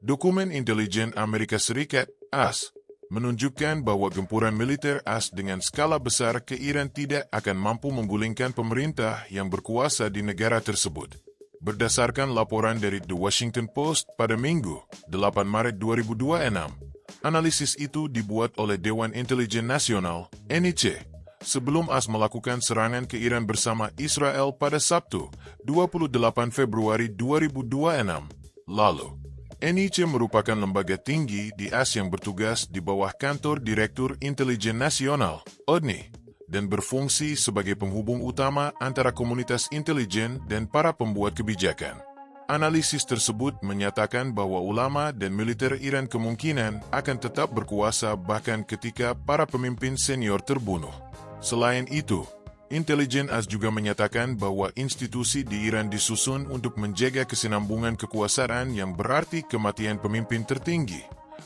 Dokumen intelijen Amerika Serikat, AS, menunjukkan bahwa gempuran militer AS dengan skala besar ke Iran tidak akan mampu menggulingkan pemerintah yang berkuasa di negara tersebut. Berdasarkan laporan dari The Washington Post pada Minggu, 8 Maret 2026, analisis itu dibuat oleh Dewan Intelijen Nasional, NIC, sebelum AS melakukan serangan ke Iran bersama Israel pada Sabtu, 28 Februari 2026, lalu. NIC merupakan lembaga tinggi di AS yang bertugas di bawah Kantor Direktur Intelijen Nasional, ODNI, dan berfungsi sebagai penghubung utama antara komunitas intelijen dan para pembuat kebijakan. Analisis tersebut menyatakan bahwa ulama dan militer Iran kemungkinan akan tetap berkuasa bahkan ketika para pemimpin senior terbunuh. Selain itu, intelijen AS juga menyatakan bahwa institusi di Iran disusun untuk menjaga kesinambungan kekuasaan yang berarti kematian pemimpin tertinggi,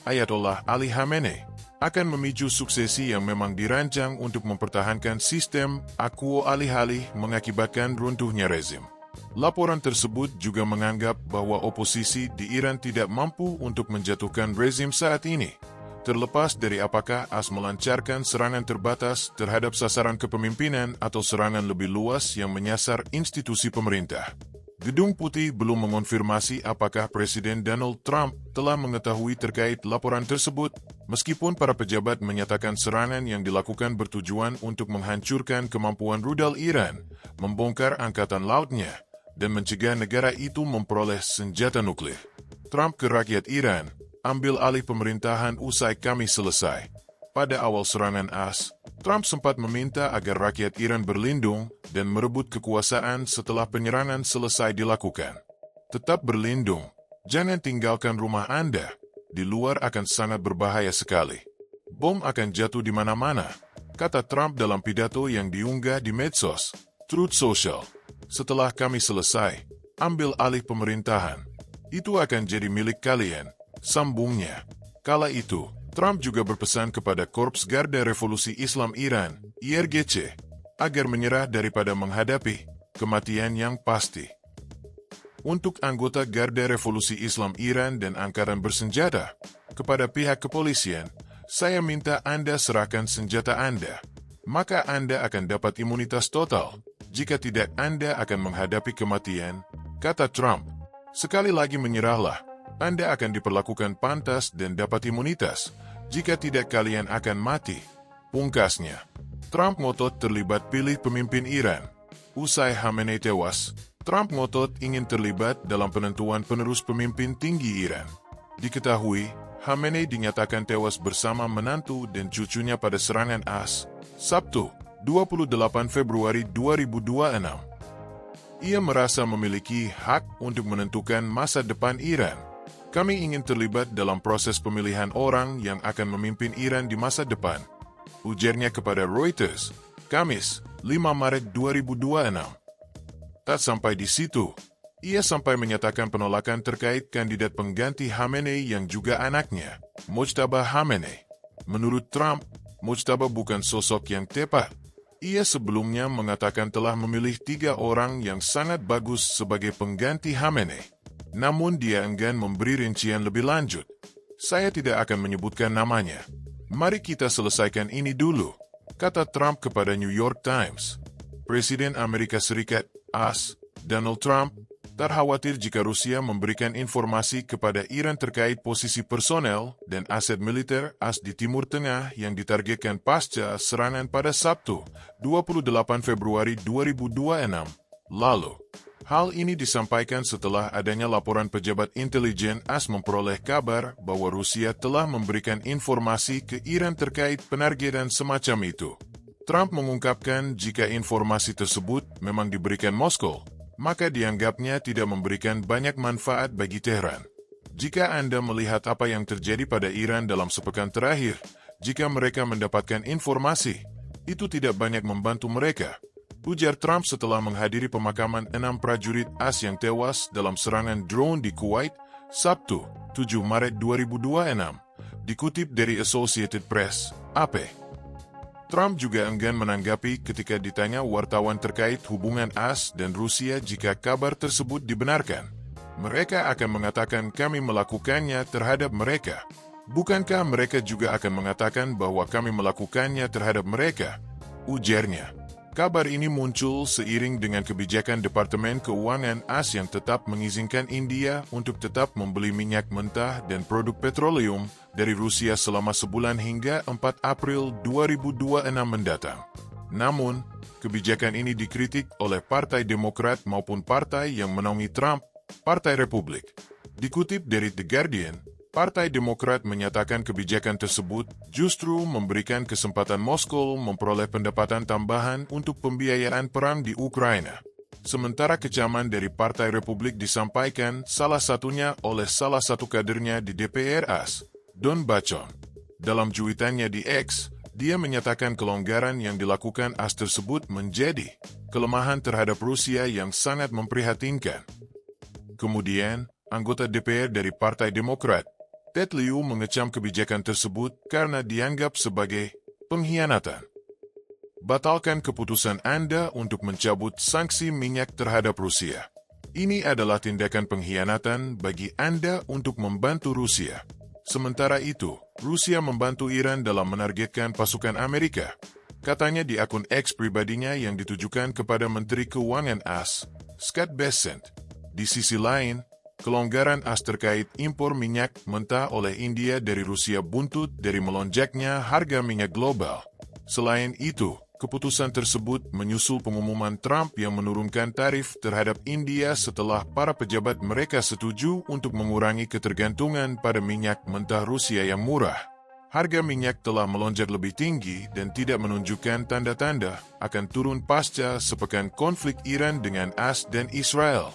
Ayatollah Ali Khamenei, akan memicu suksesi yang memang dirancang untuk mempertahankan sistem akwo alih-alih mengakibatkan runtuhnya rezim. Laporan tersebut juga menganggap bahwa oposisi di Iran tidak mampu untuk menjatuhkan rezim saat ini, terlepas dari apakah AS melancarkan serangan terbatas terhadap sasaran kepemimpinan atau serangan lebih luas yang menyasar institusi pemerintah. Gedung Putih belum mengonfirmasi apakah Presiden Donald Trump telah mengetahui terkait laporan tersebut, meskipun para pejabat menyatakan serangan yang dilakukan bertujuan untuk menghancurkan kemampuan rudal Iran, membongkar angkatan lautnya, dan mencegah negara itu memperoleh senjata nuklir. Trump ke rakyat Iran, ambil alih pemerintahan usai Kamis selesai. Pada awal serangan AS, Trump sempat meminta agar rakyat Iran berlindung dan merebut kekuasaan setelah penyerangan selesai dilakukan. Tetap berlindung, jangan tinggalkan rumah Anda, di luar akan sangat berbahaya sekali. Bom akan jatuh di mana-mana, kata Trump dalam pidato yang diunggah di medsos, Truth Social. Setelah kami selesai, ambil alih pemerintahan, itu akan jadi milik kalian, sambungnya. Kala itu, Trump juga berpesan kepada Korps Garda Revolusi Islam Iran, IRGC, agar menyerah daripada menghadapi kematian yang pasti. Untuk anggota Garda Revolusi Islam Iran dan angkatan bersenjata, kepada pihak kepolisian, saya minta Anda serahkan senjata Anda. Maka Anda akan dapat imunitas total. Jika tidak, Anda akan menghadapi kematian, kata Trump. Sekali lagi menyerahlah. Anda akan diperlakukan pantas dan dapat imunitas. Jika tidak, kalian akan mati. Pungkasnya, Trump ngotot terlibat pilih pemimpin Iran. Usai Khamenei tewas, Trump ngotot ingin terlibat dalam penentuan penerus pemimpin tinggi Iran. Diketahui, Khamenei dinyatakan tewas bersama menantu dan cucunya pada serangan AS, Sabtu, 28 Februari 2026. Ia merasa memiliki hak untuk menentukan masa depan Iran. Kami ingin terlibat dalam proses pemilihan orang yang akan memimpin Iran di masa depan, ujarnya kepada Reuters, Kamis, 5 Maret 2026. Tak sampai di situ, ia sampai menyatakan penolakan terkait kandidat pengganti Khamenei yang juga anaknya, Mojtaba Khamenei. Menurut Trump, Mojtaba bukan sosok yang tepat. Ia sebelumnya mengatakan telah memilih 3 orang yang sangat bagus sebagai pengganti Khamenei. Namun dia enggan memberi rincian lebih lanjut. Saya tidak akan menyebutkan namanya. Mari kita selesaikan ini dulu, kata Trump kepada New York Times. Presiden Amerika Serikat, AS, Donald Trump, tak khawatir jika Rusia memberikan informasi kepada Iran terkait posisi personel dan aset militer AS di Timur Tengah yang ditargetkan pasca serangan pada Sabtu, 28 Februari 2026, lalu. Hal ini disampaikan setelah adanya laporan pejabat intelijen AS memperoleh kabar bahwa Rusia telah memberikan informasi ke Iran terkait penargetan semacam itu. Trump mengungkapkan jika informasi tersebut memang diberikan Moskow, maka dianggapnya tidak memberikan banyak manfaat bagi Teheran. Jika Anda melihat apa yang terjadi pada Iran dalam sepekan terakhir, jika mereka mendapatkan informasi, itu tidak banyak membantu mereka, ujar Trump setelah menghadiri pemakaman 6 prajurit AS yang tewas dalam serangan drone di Kuwait, Sabtu, 7 Maret 2026, dikutip dari Associated Press, AP. Trump juga enggan menanggapi ketika ditanya wartawan terkait hubungan AS dan Rusia jika kabar tersebut dibenarkan. Mereka akan mengatakan kami melakukannya terhadap mereka. Bukankah mereka juga akan mengatakan bahwa kami melakukannya terhadap mereka? Ujarnya. Kabar ini muncul seiring dengan kebijakan Departemen Keuangan AS yang tetap mengizinkan India untuk tetap membeli minyak mentah dan produk petroleum dari Rusia selama sebulan hingga 4 April 2026 mendatang. Namun, kebijakan ini dikritik oleh Partai Demokrat maupun partai yang menaungi Trump, Partai Republik. Dikutip dari The Guardian, Partai Demokrat menyatakan kebijakan tersebut justru memberikan kesempatan Moskow memperoleh pendapatan tambahan untuk pembiayaan perang di Ukraina. Sementara kecaman dari Partai Republik disampaikan salah satunya oleh salah satu kadernya di DPR AS, Don Bachon. Dalam cuitannya di X, dia menyatakan kelonggaran yang dilakukan AS tersebut menjadi kelemahan terhadap Rusia yang sangat memprihatinkan. Kemudian, anggota DPR dari Partai Demokrat, Ted Lieu mengecam kebijakan tersebut karena dianggap sebagai pengkhianatan. Batalkan keputusan Anda untuk mencabut sanksi minyak terhadap Rusia. Ini adalah tindakan pengkhianatan bagi Anda untuk membantu Rusia. Sementara itu, Rusia membantu Iran dalam menargetkan pasukan Amerika. Katanya di akun X pribadinya yang ditujukan kepada Menteri Keuangan AS, Scott Bessent. Di sisi lain, kelonggaran AS terkait impor minyak mentah oleh India dari Rusia buntut dari melonjaknya harga minyak global. Selain itu, keputusan tersebut menyusul pengumuman Trump yang menurunkan tarif terhadap India setelah para pejabat mereka setuju untuk mengurangi ketergantungan pada minyak mentah Rusia yang murah. Harga minyak telah melonjak lebih tinggi dan tidak menunjukkan tanda-tanda akan turun pasca sepekan konflik Iran dengan AS dan Israel.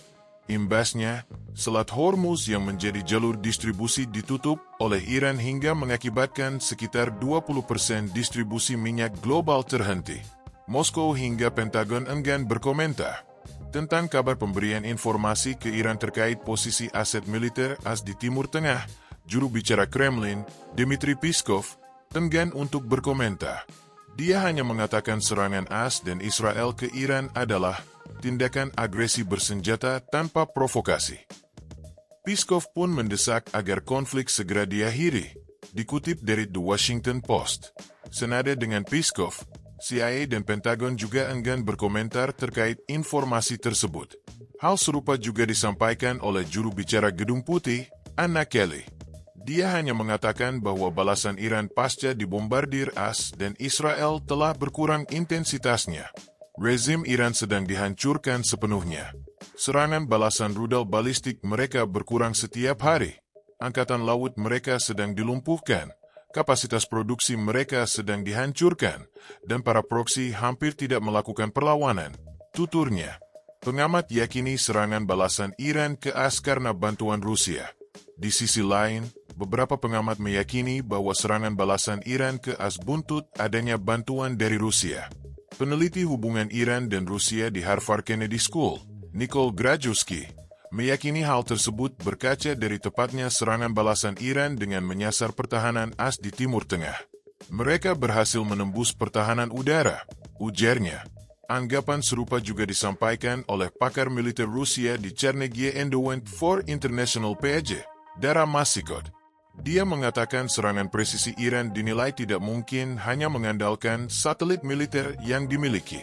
Imbasnya, Selat Hormuz yang menjadi jalur distribusi ditutup oleh Iran hingga mengakibatkan sekitar 20% distribusi minyak global terhenti. Moskow hingga Pentagon enggan berkomentar tentang kabar pemberian informasi ke Iran terkait posisi aset militer AS di Timur Tengah. Juru bicara Kremlin, Dmitry Peskov, enggan untuk berkomentar. Dia hanya mengatakan serangan AS dan Israel ke Iran adalah tindakan agresi bersenjata tanpa provokasi. Peskov pun mendesak agar konflik segera diakhiri. Dikutip dari The Washington Post. Senada dengan Peskov, CIA dan Pentagon juga enggan berkomentar terkait informasi tersebut. Hal serupa juga disampaikan oleh juru bicara Gedung Putih, Anna Kelly. Dia hanya mengatakan bahwa balasan Iran pasca dibombardir AS dan Israel telah berkurang intensitasnya. Rezim Iran sedang dihancurkan sepenuhnya. Serangan balasan rudal balistik mereka berkurang setiap hari. Angkatan laut mereka sedang dilumpuhkan. Kapasitas produksi mereka sedang dihancurkan. Dan para proksi hampir tidak melakukan perlawanan. Tuturnya. Pengamat yakini serangan balasan Iran ke AS karena bantuan Rusia. Di sisi lain, beberapa pengamat meyakini bahwa serangan balasan Iran ke AS buntut adanya bantuan dari Rusia. Peneliti hubungan Iran dan Rusia di Harvard Kennedy School, Nicole Grajewski, meyakini hal tersebut berkaca dari tepatnya serangan balasan Iran dengan menyasar pertahanan AS di Timur Tengah. Mereka berhasil menembus pertahanan udara, ujarnya. Anggapan serupa juga disampaikan oleh pakar militer Rusia di Chernihiv Endowment for International PAJ, Dara Masikot. Dia mengatakan serangan presisi Iran dinilai tidak mungkin hanya mengandalkan satelit militer yang dimiliki.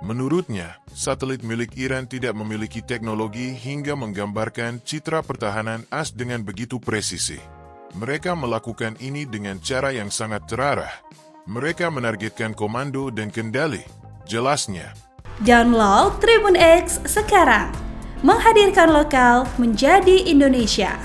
Menurutnya, satelit milik Iran tidak memiliki teknologi hingga menggambarkan citra pertahanan AS dengan begitu presisi. Mereka melakukan ini dengan cara yang sangat terarah. Mereka menargetkan komando dan kendali. Jelasnya. Download Tribun X sekarang. Menghadirkan lokal menjadi Indonesia.